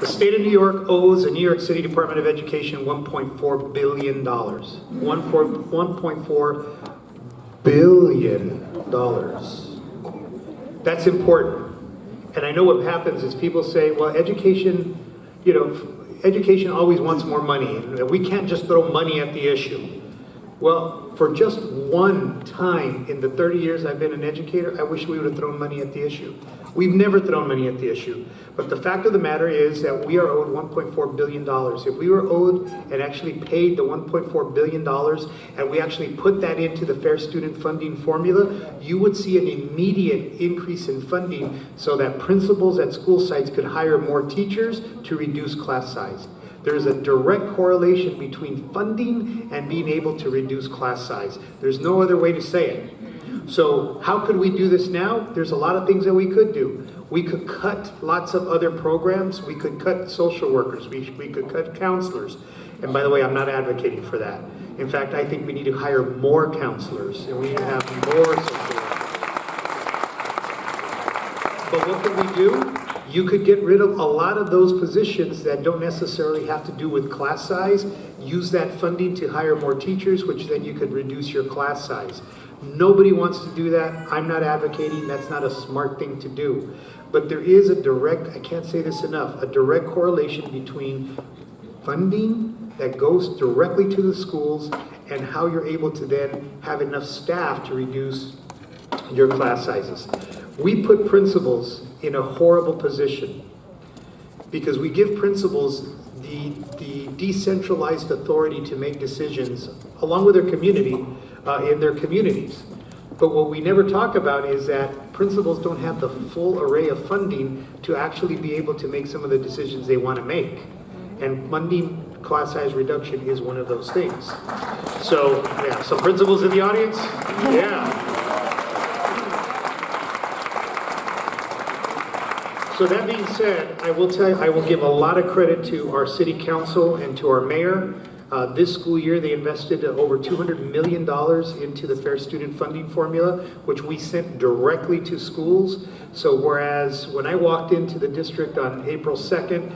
The state of New York owes the New York City Department of Education $1.4 billion. $1.4 billion. That's important. And I know what happens is people say, well, education, education always wants more money. And we can't just throw money at the issue. Well, for just one time in the 30 years I've been an educator, I wish we would have thrown money at the issue. We've never thrown money at the issue. But the fact of the matter is that we are owed $1.4 billion. If we were owed and actually paid the $1.4 billion and we actually put that into the Fair Student Funding formula, you would see an immediate increase in funding so that principals at school sites could hire more teachers to reduce class size. There's a direct correlation between funding and being able to reduce class size. There's no other way to say it. So how could we do this now? There's a lot of things that we could do. We could cut lots of other programs. We could cut social workers. We could cut counselors. And by the way, I'm not advocating for that. In fact, I think we need to hire more counselors and we need to have more social workers. But what can we do? You could get rid of a lot of those positions that don't necessarily have to do with class size. Use that funding to hire more teachers, which then you could reduce your class size. Nobody wants to do that. I'm not advocating. That's not a smart thing to do. But there is a direct, I can't say this enough, a direct correlation between funding that goes directly to the schools and how you're able to then have enough staff to reduce your class sizes. We put principals in a horrible position because we give principals the decentralized authority to make decisions along with their community in their communities. But what we never talk about is that principals don't have the full array of funding to actually be able to make some of the decisions they want to make. And funding class size reduction is one of those things. So, yeah, some principals in the audience? Yeah. So that being said, I will tell you, I will give a lot of credit to our city council and to our mayor. This school year, they invested over $200 million into the Fair Student Funding formula, which we sent directly to schools. So whereas when I walked into the district on April 2nd,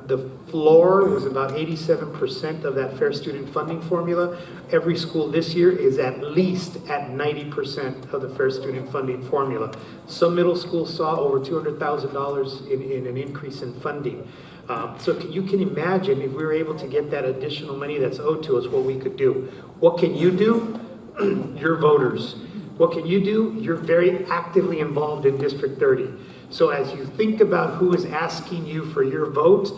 the floor was about 87% of that Fair Student Funding formula. Every school this year is at least at 90% of the Fair Student Funding formula. Some middle schools saw over $200,000 in an increase in funding. So you can imagine if we were able to get that additional money that's owed to us, what we could do. What can you do? You're voters. What can you do? You're very actively involved in District 30. So as you think about who is asking you for your vote,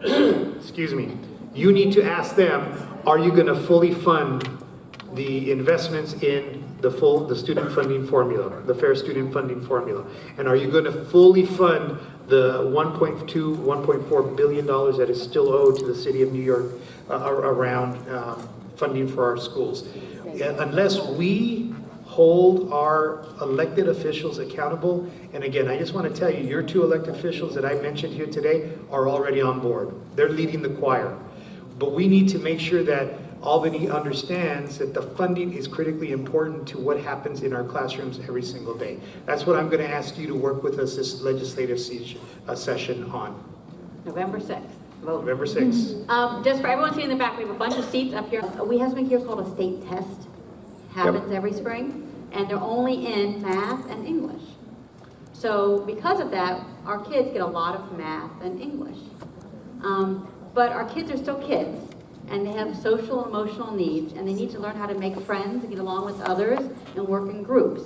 excuse me, you need to ask them, are you going to fully fund the investments in the student funding formula, the Fair Student Funding formula? And are you going to fully fund the $1.4 billion that is still owed to the city of New York around funding for our schools? Unless we hold our elected officials accountable, and again, I just want to tell you, your two elected officials that I mentioned here today are already on board. They're leading the choir. But we need to make sure that Albany understands that the funding is critically important to what happens in our classrooms every single day. That's what I'm going to ask you to work with us this legislative session on. November 6th. Vote. November 6th. Just for everyone sitting in the back, we have a bunch of seats up here. We have something here called a state test. Happens every spring, and they're only in math and English. So because of that, our kids get a lot of math and English. But our kids are still kids, and they have social and emotional needs, and they need to learn how to make friends and get along with others and work in groups.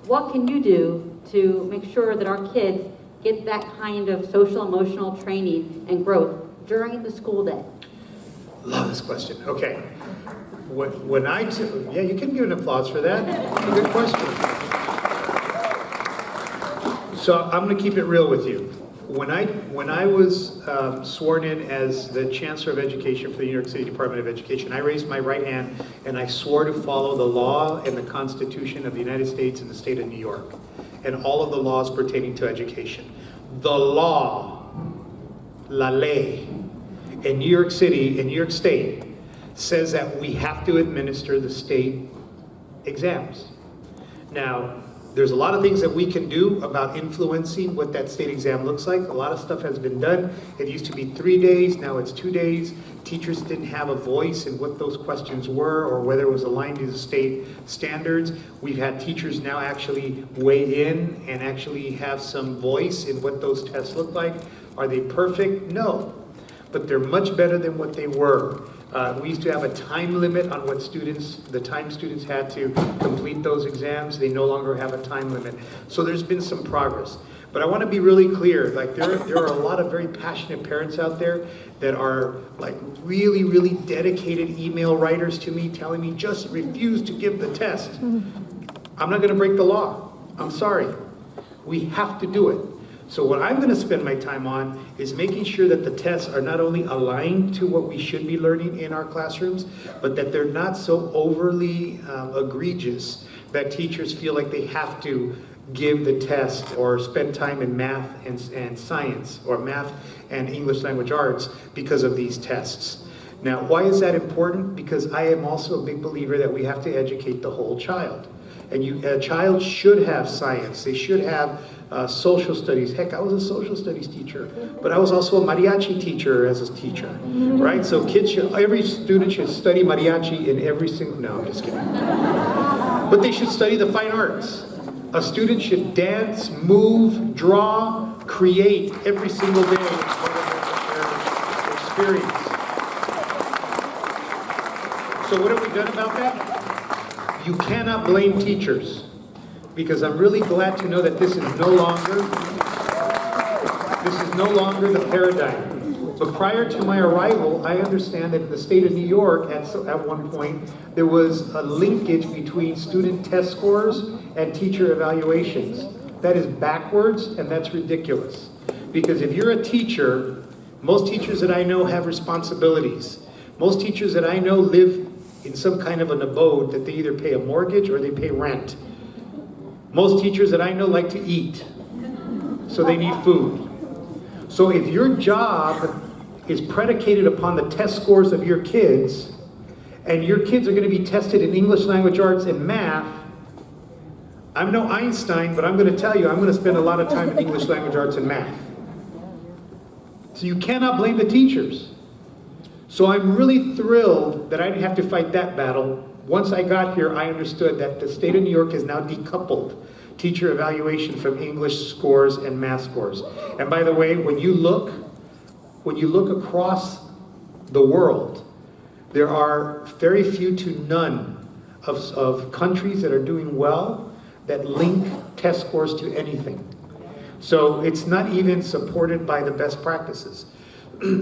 What can you do to make sure that our kids get that kind of social emotional training and growth during the school day? Love this question. Okay. When yeah, you can give an applause for that. It's a good question. So I'm going to keep it real with you. When I was sworn in as the Chancellor of Education for the New York City Department of Education, I raised my right hand and I swore to follow the law and the Constitution of the United States and the state of New York, and all of the laws pertaining to education. The law, la ley, in New York City, in New York State, says that we have to administer the state exams. Now, There's a lot of things that we can do about influencing what that state exam looks like. A lot of stuff has been done. It used to be 3 days, now it's 2 days. Teachers didn't have a voice in what those questions were or whether it was aligned to the state standards. We've had teachers now actually weigh in and actually have some voice in what those tests look like. Are they perfect? No, but they're much better than what they were. We used to have a time limit on what the time students had to complete those exams. They no longer have a time limit. So there's been some progress. But I want to be really clear, like there are a lot of very passionate parents out there that are like really, really dedicated email writers to me telling me just refuse to give the test. I'm not going to break the law. I'm sorry. We have to do it. So what I'm going to spend my time on is making sure that the tests are not only aligned to what we should be learning in our classrooms, but that they're not so overly egregious that teachers feel like they have to give the test or spend time in math and science or math and English language arts because of these tests. Now, why is that important? Because I am also a big believer that we have to educate the whole child. And a child should have science. They should have social studies. Heck, I was a social studies teacher, but I was also a mariachi teacher as a teacher, right? So every student should study mariachi in every single, no, I'm just kidding. But they should study the fine arts. A student should dance, move, draw, create every single day as part of their experience. So what have we done about that? You cannot blame teachers, because I'm really glad to know that this is no longer the paradigm. But prior to my arrival, I understand that in the state of New York, at one point, there was a linkage between student test scores and teacher evaluations. That is backwards, and that's ridiculous. Because if you're a teacher, most teachers that I know have responsibilities. Most teachers that I know live in some kind of an abode that they either pay a mortgage or they pay rent. Most teachers that I know like to eat, so they need food. So if your job is predicated upon the test scores of your kids, and your kids are going to be tested in English language arts and math, I'm no Einstein, but I'm going to tell you, I'm going to spend a lot of time in English language arts and math. So you cannot blame the teachers. So I'm really thrilled that I didn't have to fight that battle. Once I got here, I understood that the state of New York has now decoupled teacher evaluation from English scores and math scores. And by the way, when you look across the world, there are very few to none of countries that are doing well that link test scores to anything. So it's not even supported by the best practices.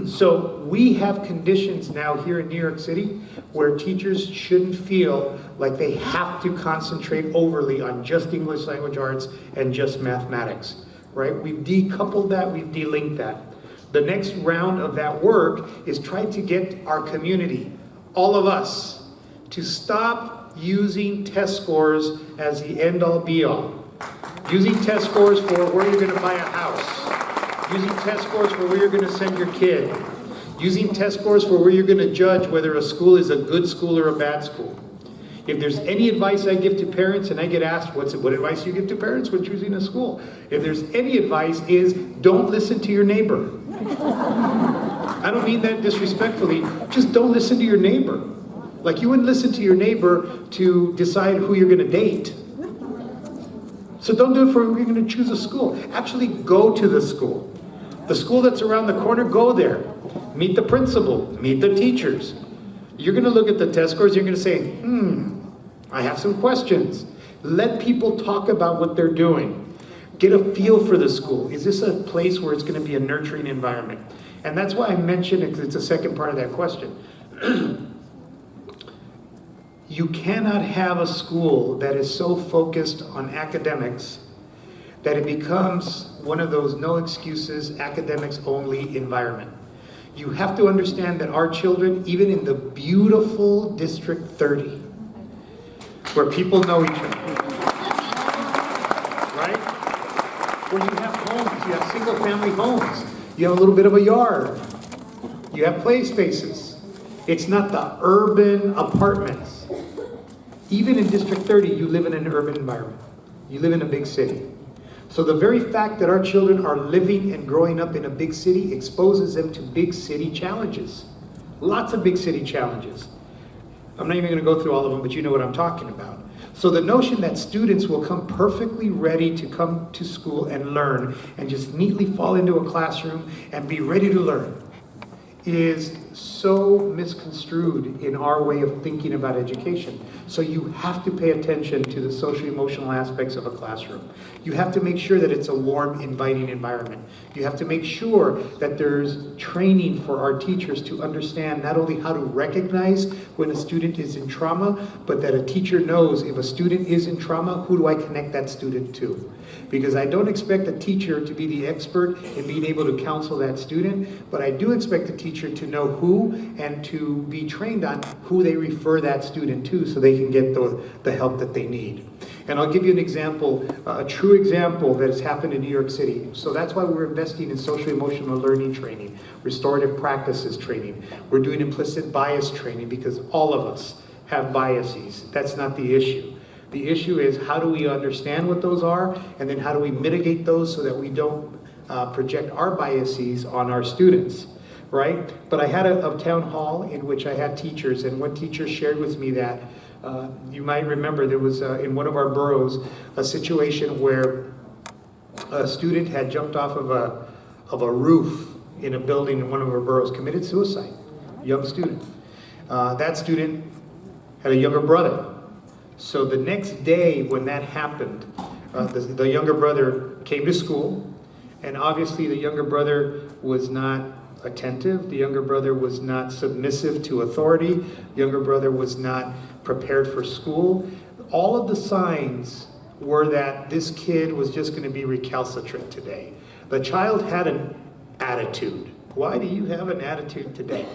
So we have conditions now here in New York City where teachers shouldn't feel like they have to concentrate overly on just English language arts and just mathematics, right? We've decoupled that, we've delinked that. The next round of that work is trying to get our community, all of us, to stop using test scores as the end-all be-all. Using test scores for where you're going to buy a house. Using test scores for where you're going to send your kid. Using test scores for where you're going to judge whether a school is a good school or a bad school. If there's any advice I give to parents, and I get asked, what advice do you give to parents when choosing a school? If there's any advice is, don't listen to your neighbor. I don't mean that disrespectfully, just don't listen to your neighbor. Like you wouldn't listen to your neighbor to decide who you're going to date. So don't do it for you're going to choose a school. Actually go to the school. The school that's around the corner, go there. Meet the principal, meet the teachers. You're going to look at the test scores, you're going to say, I have some questions. Let people talk about what they're doing. Get a feel for the school. Is this a place where it's going to be a nurturing environment? And that's why I mentioned it, because it's the second part of that question. You cannot have a school that is so focused on academics that it becomes one of those no excuses, academics only environment. You have to understand that our children, even in the beautiful District 30, where people know each other, right? Where you have homes, you have single family homes, you have a little bit of a yard, you have play spaces. It's not the urban apartments. Even in District 30, you live in an urban environment. You live in a big city. So the very fact that our children are living and growing up in a big city exposes them to big city challenges. Lots of big city challenges. I'm not even going to go through all of them, but you know what I'm talking about. So the notion that students will come perfectly ready to come to school and learn and just neatly fall into a classroom and be ready to learn is so misconstrued in our way of thinking about education. So you have to pay attention to the social-emotional aspects of a classroom. You have to make sure that it's a warm, inviting environment. You have to make sure that there's training for our teachers to understand not only how to recognize when a student is in trauma, but that a teacher knows if a student is in trauma, who do I connect that student to? Because I don't expect a teacher to be the expert in being able to counsel that student, but I do expect a teacher to know who and to be trained on who they refer that student to so they can get the help that they need. And I'll give you an example, a true example that has happened in New York City. So that's why we're investing in social-emotional learning training, restorative practices training. We're doing implicit bias training because all of us have biases. That's not the issue. The issue is how do we understand what those are, and then how do we mitigate those so that we don't project our biases on our students, right? But I had a town hall in which I had teachers, and one teacher shared with me that you might remember there was in one of our boroughs a situation where a student had jumped off of a roof in a building in one of our boroughs, committed suicide, young student. That student had a younger brother. So the next day when that happened, the younger brother came to school, and obviously the younger brother was not attentive. The younger brother was not submissive to authority. The younger brother was not prepared for school. All of the signs were that this kid was just going to be recalcitrant today. The child had an attitude. Why do you have an attitude today?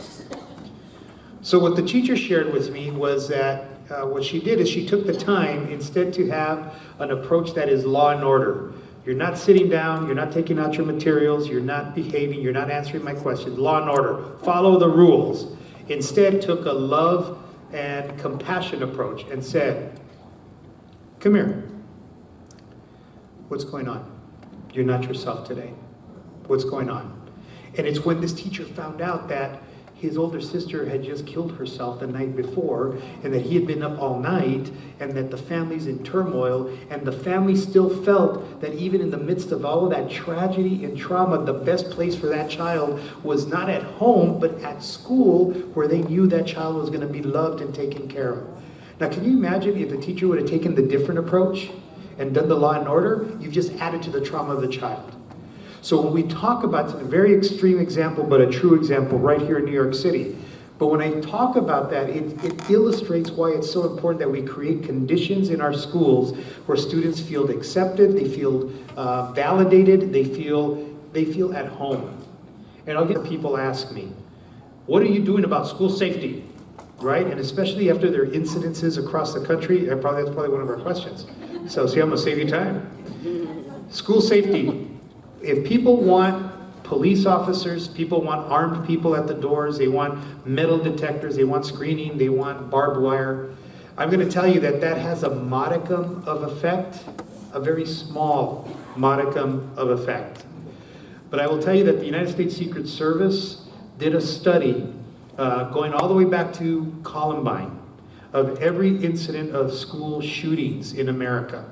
So what the teacher shared with me was that what she did is she took the time instead to have an approach that is law and order. You're not sitting down, you're not taking out your materials, you're not behaving, you're not answering my questions. Law and order, follow the rules. Instead took a love and compassion approach and said, come here. What's going on? You're not yourself today. What's going on? And it's when this teacher found out that his older sister had just killed herself the night before, and that he had been up all night, and that the family's in turmoil, and the family still felt that even in the midst of all of that tragedy and trauma, the best place for that child was not at home, but at school, where they knew that child was going to be loved and taken care of. Now, can you imagine if the teacher would have taken the different approach and done the law and order? You've just added to the trauma of the child. So when we talk about, it's a very extreme example, but a true example right here in New York City. But when I talk about that, it illustrates why it's so important that we create conditions in our schools where students feel accepted, they feel validated, they feel at home. And I'll get people ask me, what are you doing about school safety? Right? And especially after there are incidences across the country, that's probably one of our questions. So see, I'm gonna save you time. School safety. If people want police officers, people want armed people at the doors, they want metal detectors, they want screening, they want barbed wire, I'm going to tell you that that has a modicum of effect, a very small modicum of effect. But I will tell you that the United States Secret Service did a study going all the way back to Columbine of every incident of school shootings in America.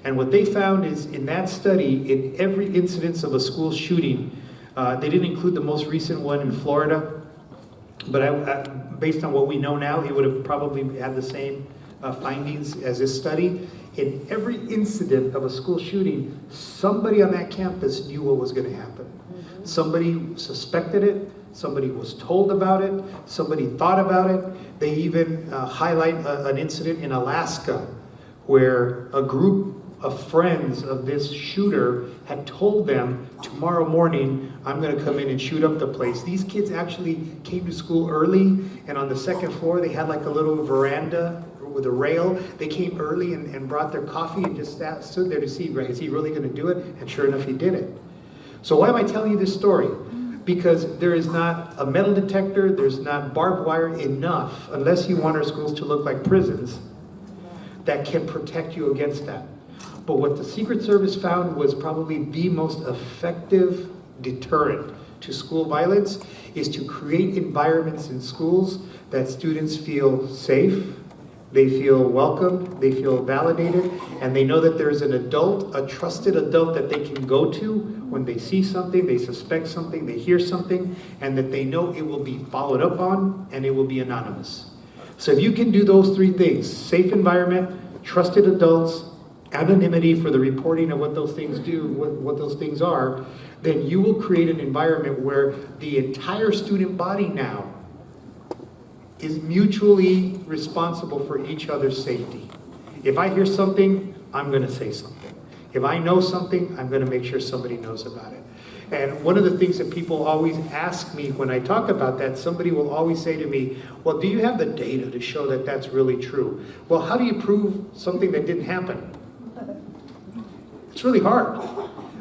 And what they found is in that study, in every incidence of a school shooting, they didn't include the most recent one in Florida, but based on what we know now, it would have probably had the same findings as this study. In every incident of a school shooting, somebody on that campus knew what was going to happen. Somebody suspected it, somebody was told about it, somebody thought about it. They even highlight an incident in Alaska where a group of friends of this shooter had told them, tomorrow morning, I'm going to come in and shoot up the place. These kids actually came to school early, and on the second floor, they had like a little veranda with a rail. They came early and brought their coffee and just stood there to see, right, is he really going to do it? And sure enough, he did it. So why am I telling you this story? Because there is not a metal detector, there's not barbed wire enough, unless you want our schools to look like prisons, that can protect you against that. But what the Secret Service found was probably the most effective deterrent to school violence is to create environments in schools that students feel safe, they feel welcomed, they feel validated, and they know that there's an adult, a trusted adult that they can go to when they see something, they suspect something, they hear something, and that they know it will be followed up on and it will be anonymous. So if you can do those three things, safe environment, trusted adults, anonymity for the reporting of what those things do, what those things are, then you will create an environment where the entire student body now is mutually responsible for each other's safety. If I hear something, I'm going to say something. If I know something, I'm going to make sure somebody knows about it. And one of the things that people always ask me when I talk about that, somebody will always say to me, well, do you have the data to show that that's really true? Well, how do you prove something that didn't happen? It's really hard.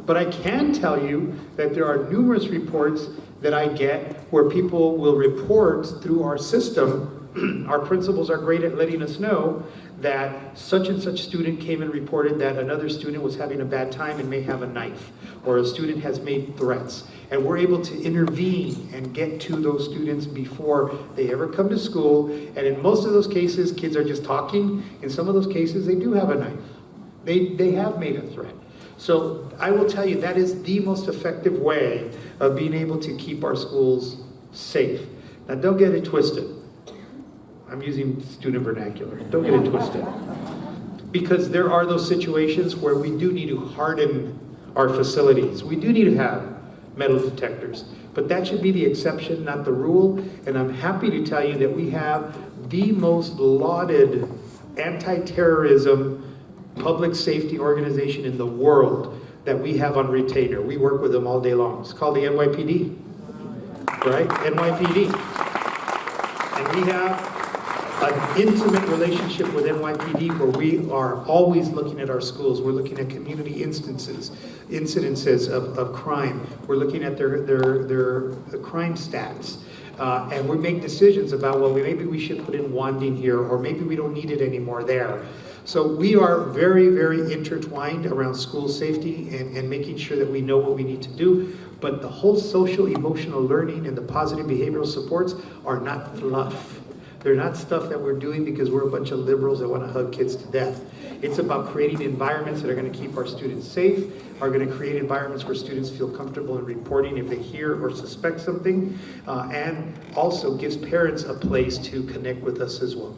But I can tell you that there are numerous reports that I get where people will report through our system. Our principals are great at letting us know that such and such student came and reported that another student was having a bad time and may have a knife, or a student has made threats. And we're able to intervene and get to those students before they ever come to school. And in most of those cases, kids are just talking. In some of those cases, they do have a knife. They have made a threat. So I will tell you that is the most effective way of being able to keep our schools safe. Now don't get it twisted. I'm using student vernacular. Don't get it twisted. Because there are those situations where we do need to harden our facilities. We do need to have metal detectors. But that should be the exception, not the rule. And I'm happy to tell you that we have the most lauded anti-terrorism public safety organization in the world that we have on retainer. We work with them all day long. It's called the NYPD, right? NYPD. And we have an intimate relationship with NYPD where we are always looking at our schools. We're looking at community incidences of crime. We're looking at their crime stats. And we make decisions about, well, maybe we should put in wanding here, or maybe we don't need it anymore there. So we are very, very intertwined around school safety and making sure that we know what we need to do. But the whole social emotional learning and the positive behavioral supports are not fluff. They're not stuff that we're doing because we're a bunch of liberals that want to hug kids to death. It's about creating environments that are going to keep our students safe, are going to create environments where students feel comfortable in reporting if they hear or suspect something, and also gives parents a place to connect with us as well.